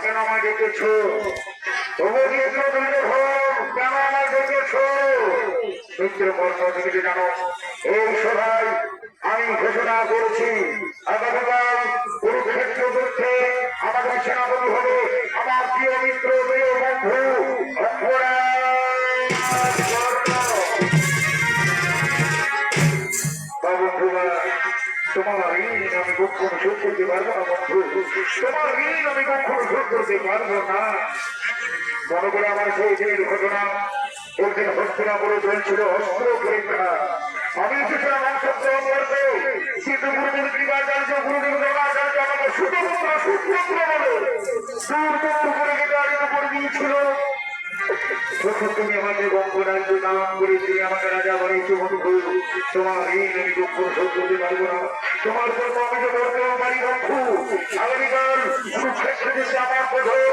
কেন আমায় ডেকেছ? কেন আমায় ডেকেছ? মিত্র কর্ম তুমি জানো এই সভায় আমি ঘোষণা করেছি আগামীকাল কুরুক্ষেত্র যুদ্ধে আমাদের সেনাপতি হবে আমার প্রিয় মিত্র প্রিয় বন্ধু তোমার ঋণ আমি কখনো শোধ করতে পারবো না বন্ধু, তোমার ঋণ আমি কখনো শোধ করতে পারবো না। মনে করে আমার সেই দিনের ঘটনা, একদিন হস্তিনাপুরে চলছিল অস্ত্র পরীক্ষা। আমি এসেছিলাম অংশগ্রহণ করতে, কিন্তু গুরুদেব কৃপাচার্য গুরুদেব দ্রোণাচার্য আমাকে সুতপুত্র সুপুত্র বলে দূর করে গেটারির উপর দিয়েছিল। যখন তুমি আমাকে গঙ্গরাজ্য নাম করে তুমি আমাকে রাজা বানিয়েছো বন্ধু, তোমার ঋণ আমি কখনো শোধ করতে পারবো না। তোমার জন্য আমি তো করতেও পারি বন্ধু। আগামীকাল কুরুক্ষেত্রে আমার কঠোর